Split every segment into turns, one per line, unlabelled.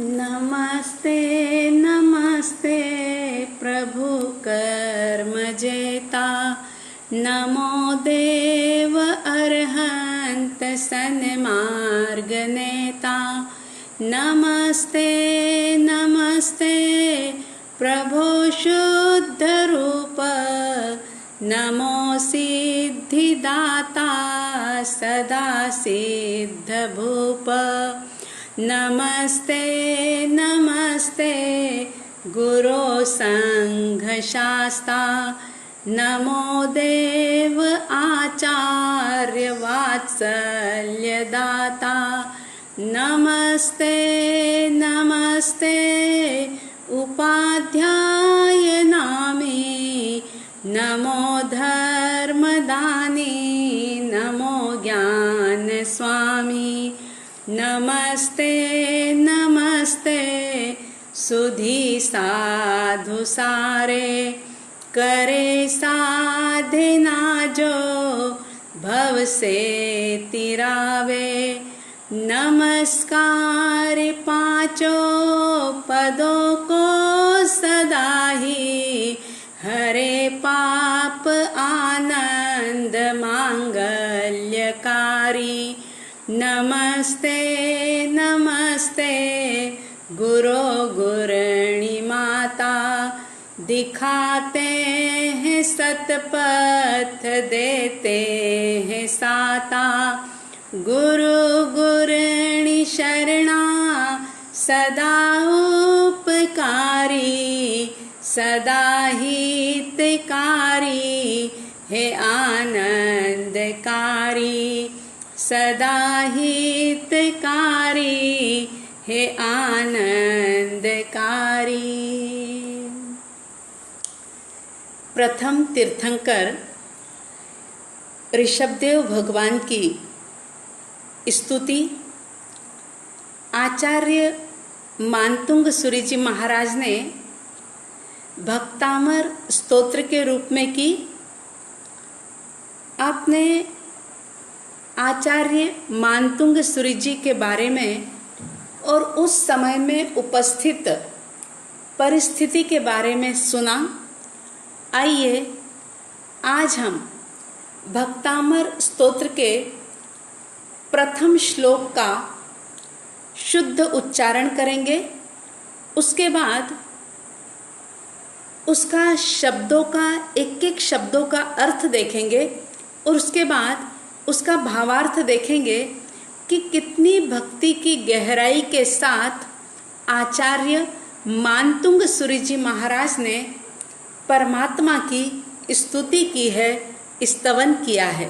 नमस्ते नमस्ते प्रभु कर्म जेता, नमो देव अरहंत सन्मार्ग नेता। नमस्ते नमस्ते प्रभु शुद्ध रूप, नमो सिद्धिदाता सदा सिद्ध भूप। नमस्ते नमस्ते गुरो संघ शास्ता, नमो देव आचार्य वात्सल्य दाता। नमस्ते नमस्ते उपाध्याय नामी, नमो धर्मदानी, नमो ज्ञान स्वामी। नमस्ते नमस्ते सुधी साधु सारे, करे साधना जो भव से तिरावे। नमस्कार पांचों पदों को सदा ही, हरे पाप आनंद मांगल्यकारी। नमस्ते नमस्ते गुरो गुरणी माता, दिखाते हैं सतपथ देते हैं साता। गुरु गुरणी शरणा सदा उपकारी, सदा हितकारी है आनंदकारी, सदा हितकारी है आनंदकारी। प्रथम तीर्थंकर ऋषभदेव भगवान की स्तुति आचार्य मानतुंग सूरी जी महाराज ने भक्तामर स्तोत्र के रूप में की। आपने आचार्य मानतुंग सूरी जी के बारे में और उस समय में उपस्थित परिस्थिति के बारे में सुना। आइए आज हम भक्तामर स्तोत्र के प्रथम श्लोक का शुद्ध उच्चारण करेंगे। उसके बाद उसका शब्दों का एक एक शब्दों का अर्थ देखेंगे और उसके बाद उसका भावार्थ देखेंगे कि कितनी भक्ति की गहराई के साथ आचार्य मानतुंग सूरी जी महाराज ने परमात्मा की स्तुति की है, स्तवन किया है।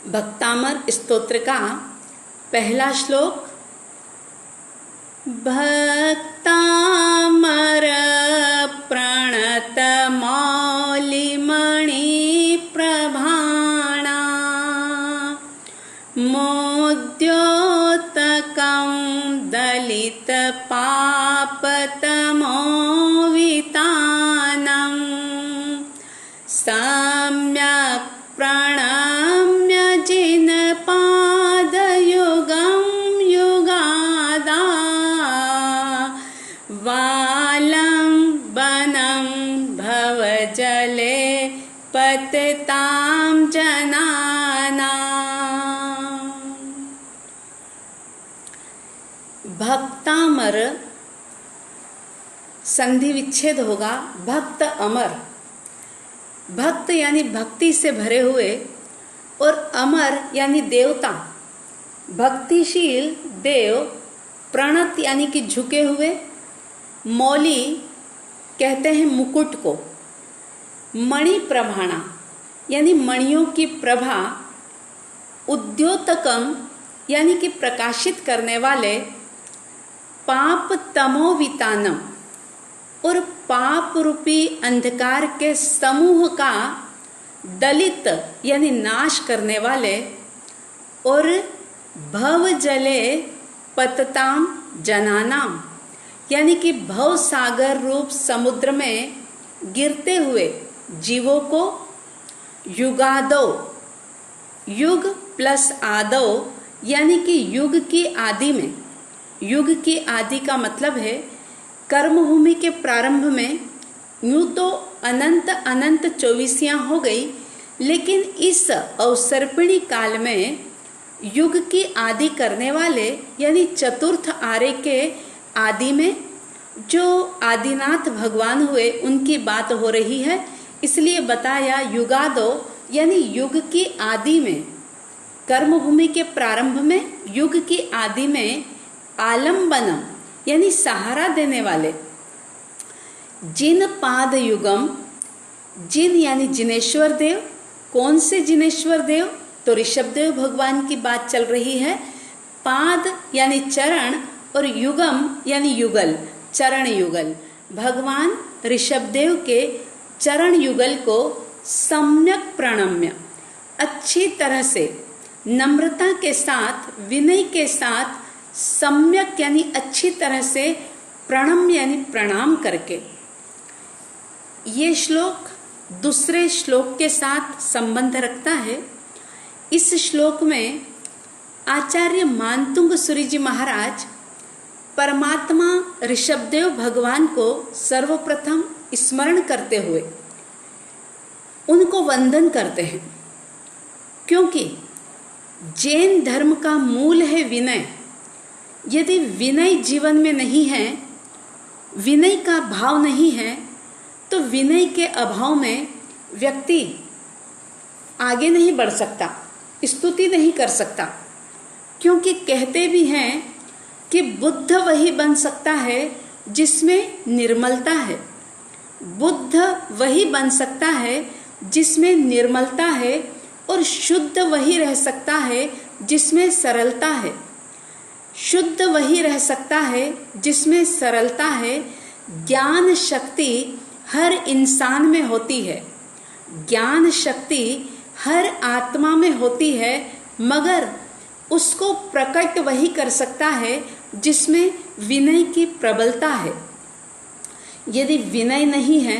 भक्तामर स्तोत्र का पहला श्लोक। भक्तामर प्रणत मौलिमणि प्रभाणा, मोद्योतकं दलित पापतमोवितानं, सम्यक् प्रणम्य जिन पादयुगं युगादा, वालंबनं भवजले पतितां जनानां। भक्तामर संधि विच्छेद होगा। भक्त अमर, भक्त यानी भक्ति से भरे हुए और अमर यानी देवता, भक्तिशील देव। प्रणत यानी कि झुके हुए, मौली कहते हैं मुकुट को, मणि प्रभाणा यानी मणियों की प्रभा, उद्योतकम यानी कि प्रकाशित करने वाले, पाप तमोवितानम और पाप रूपी अंधकार के समूह का दलित यानी नाश करने वाले, और भव जले पतताम जनानाम यानी कि भव सागर रूप समुद्र में गिरते हुए जीवों को, युगादो, युग प्लस आदो यानी कि युग की आदि में, युग की आदि का मतलब है कर्मभूमि के प्रारंभ में। यूं तो अनंत अनंत 24 हो गई, लेकिन इस अवसर्पिणी काल में युग की आदि करने वाले यानी चतुर्थ आर्य के आदि में जो आदिनाथ भगवान हुए उनकी बात हो रही है। इसलिए बताया युगादो यानी युग की आदि में, कर्मभूमि के प्रारंभ में, युग की आदि में आलम्बनम यानी सहारा देने वाले। जिन पाद युगम, जिन यानी जिनेश्वर देव। कौन से जिनेश्वर देव? तो ऋषभदेव भगवान की बात चल रही है। पाद यानी चरण और युगम यानी युगल, चरण युगल। भगवान ऋषभदेव के चरण युगल को सम्यक प्रणम्य, अच्छी तरह से नम्रता के साथ, विनय के साथ, सम्यक यानी अच्छी तरह से, प्रणम्य यानी प्रणाम करके। ये श्लोक दूसरे श्लोक के साथ संबंध रखता है। इस श्लोक में आचार्य मानतुंग सूरी जी महाराज परमात्मा ऋषभदेव भगवान को सर्वप्रथम स्मरण करते हुए उनको वंदन करते हैं, क्योंकि जैन धर्म का मूल है विनय। यदि विनय जीवन में नहीं है, विनय का भाव नहीं है, तो विनय के अभाव में व्यक्ति आगे नहीं बढ़ सकता, स्तुति नहीं कर सकता। क्योंकि कहते भी हैं कि बुद्ध वही बन सकता है जिसमें निर्मलता है। बुद्ध वही बन सकता है जिसमें निर्मलता है, और शुद्ध वही रह सकता है जिसमें सरलता है। शुद्ध वही रह सकता है जिसमें सरलता है। ज्ञान शक्ति हर इंसान में होती है, ज्ञान शक्ति हर आत्मा में होती है, मगर उसको प्रकट वही कर सकता है जिसमें विनय की प्रबलता है। यदि विनय नहीं है,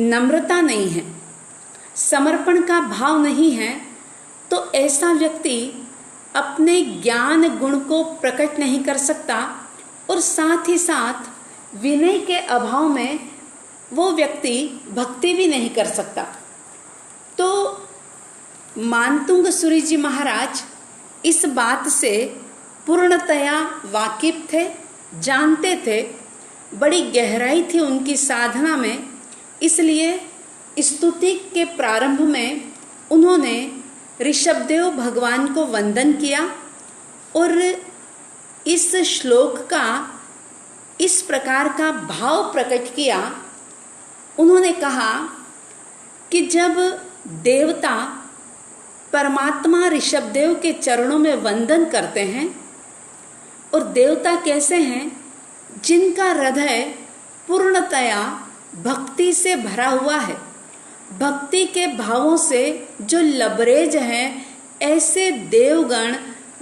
नम्रता नहीं है, समर्पण का भाव नहीं है, तो ऐसा व्यक्ति अपने ज्ञान गुण को प्रकट नहीं कर सकता, और साथ ही साथ विनय के अभाव में वो व्यक्ति भक्ति भी नहीं कर सकता। तो मानतुंग सूरी जी महाराज इस बात से पूर्णतया वाकिफ थे, जानते थे, बड़ी गहराई थी उनकी साधना में। इसलिए स्तुति के प्रारंभ में उन्होंने ऋषभदेव भगवान को वंदन किया, और इस श्लोक का इस प्रकार का भाव प्रकट किया। उन्होंने कहा कि जब देवता परमात्मा ऋषभदेव के चरणों में वंदन करते हैं, और देवता कैसे हैं? जिनका हृदय पूर्णतया भक्ति से भरा हुआ है, भक्ति के भावों से जो लबरेज हैं, ऐसे देवगण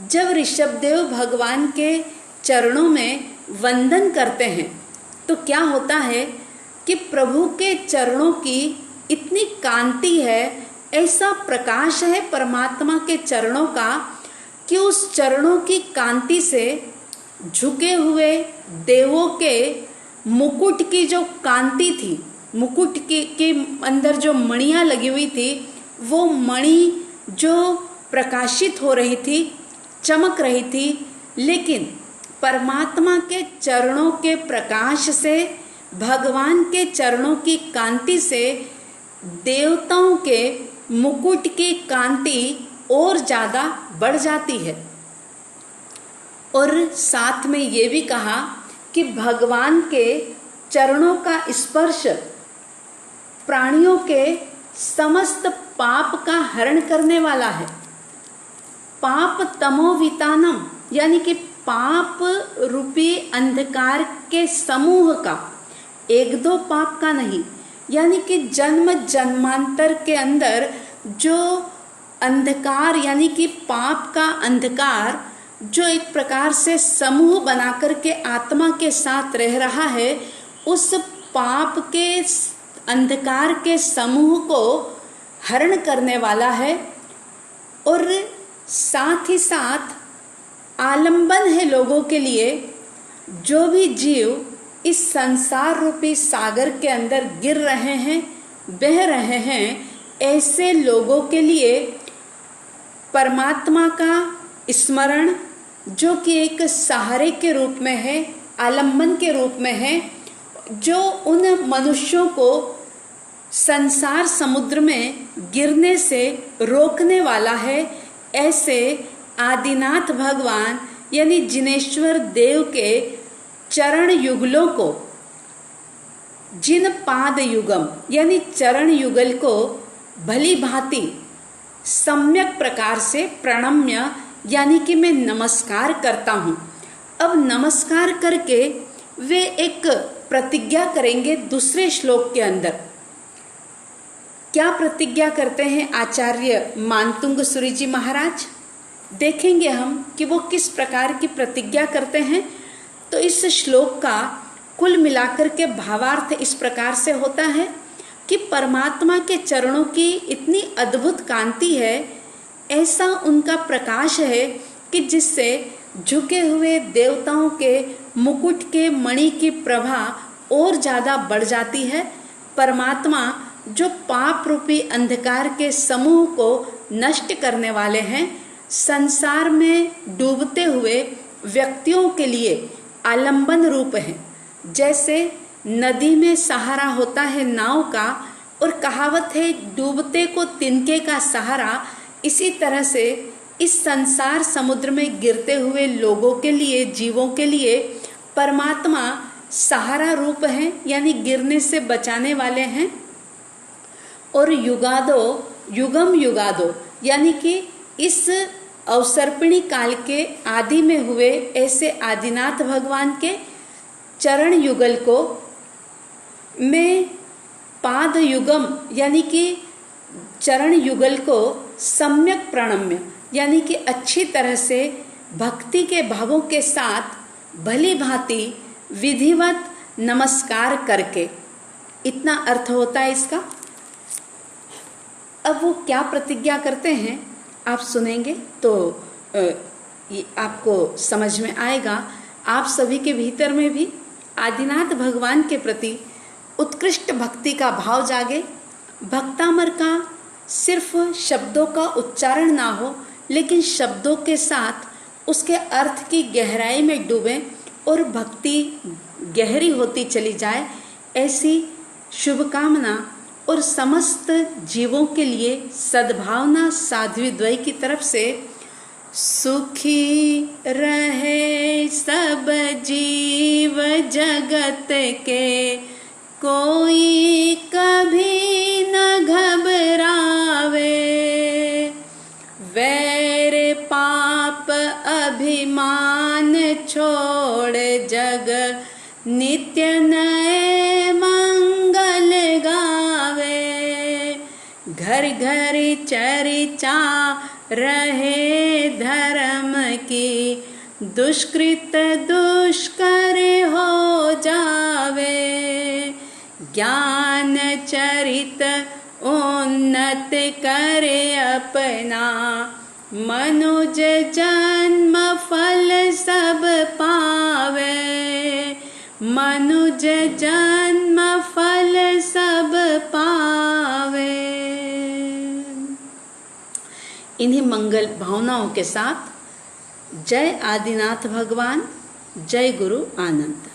जब ऋषभदेव भगवान के चरणों में वंदन करते हैं, तो क्या होता है कि प्रभु के चरणों की इतनी कांति है, ऐसा प्रकाश है परमात्मा के चरणों का, कि उस चरणों की कांति से झुके हुए देवों के मुकुट की जो कांति थी, मुकुट के अंदर जो मणियाँ लगी हुई थी, वो मणि जो प्रकाशित हो रही थी, चमक रही थी, लेकिन परमात्मा के चरणों के प्रकाश से, भगवान के चरणों की कांति से देवताओं के मुकुट की कांति और ज़्यादा बढ़ जाती है। और साथ में ये भी कहा कि भगवान के चरणों का स्पर्श प्राणियों के समस्त पाप का हरण करने वाला है। पाप तमोवितानम यानी कि पाप रूपी अंधकार के समूह का, एक दो पाप का नहीं, यानी कि जन्म जन्मांतर के अंदर जो अंधकार यानी कि पाप का अंधकार जो एक प्रकार से समूह बनाकर के आत्मा के साथ रह रहा है, उस पाप के अंधकार के समूह को हरण करने वाला है। और साथ ही साथ आलंबन है लोगों के लिए। जो भी जीव इस संसार रूपी सागर के अंदर गिर रहे हैं, बह रहे हैं, ऐसे लोगों के लिए परमात्मा का स्मरण, जो कि एक सहारे के रूप में है, आलंबन के रूप में है, जो उन मनुष्यों को संसार समुद्र में गिरने से रोकने वाला है, ऐसे आदिनाथ भगवान यानी जिनेश्वर देव के चरण युगलों को, जिन पाद युगम यानी चरण युगल को भली भांति सम्यक प्रकार से प्रणम्य यानी कि मैं नमस्कार करता हूँ। अब नमस्कार करके वे एक प्रतिज्ञा करेंगे दूसरे श्लोक के अंदर। क्या प्रतिज्ञा करते हैं आचार्य मानतुंग सूरी जी महाराज? देखेंगे हम कि वो किस प्रकार की प्रतिज्ञा करते हैं। तो इस श्लोक का कुल मिलाकर के भावार्थ इस प्रकार से होता है कि परमात्मा के चरणों की इतनी अद्भुत कांति है, ऐसा उनका प्रकाश है कि जिससे झुके हुए देवताओं के मुकुट के मणि की प्रभा और ज़्यादा बढ़ जाती है। परमात्मा जो पाप रूपी अंधकार के समूह को नष्ट करने वाले हैं, संसार में डूबते हुए व्यक्तियों के लिए आलंबन रूप है। जैसे नदी में सहारा होता है नाव का, और कहावत है डूबते को तिनके का सहारा, इसी तरह से इस संसार समुद्र में गिरते हुए लोगों के लिए, जीवों के लिए परमात्मा सहारा रूप है, यानी गिरने से बचाने वाले हैं। और युगादो, युगम युगादो, यानी कि इस अवसर्पिणी काल के आदि में हुए ऐसे आदिनाथ भगवान के चरण युगल को मैं पाद युगम यानी कि चरण युगल को सम्यक प्रणम्य यानी कि अच्छी तरह से भक्ति के भावों के साथ भली भांति विधिवत नमस्कार करके, इतना अर्थ होता है इसका। अब वो क्या प्रतिज्ञा करते हैं आप सुनेंगे तो ये आपको समझ में आएगा। आप सभी के भीतर में भी आदिनाथ भगवान के प्रति उत्कृष्ट भक्ति का भाव जागे। भक्तामर का सिर्फ शब्दों का उच्चारण ना हो, लेकिन शब्दों के साथ उसके अर्थ की गहराई में डूबें और भक्ति गहरी होती चली जाए, ऐसी शुभकामना और समस्त जीवों के लिए सद्भावना साध्वी द्वय की तरफ से। सुखी रहे सब जीव जगत के, कोई कभी न घबरावे। वैर पाप अभिमान छोड़ जग नित्य नए मंगल गावे। घर घर चर्चा रहे धर्म की, दुष्कृत दुष्कर हो जावे। ज्ञान चरित उन्नत करे अपना, मनुज जन्म फल सब पावे। मनुज जन्म फल सब पावे। इन्हीं मंगल भावनाओं के साथ जय आदिनाथ भगवान, जय गुरु आनंद।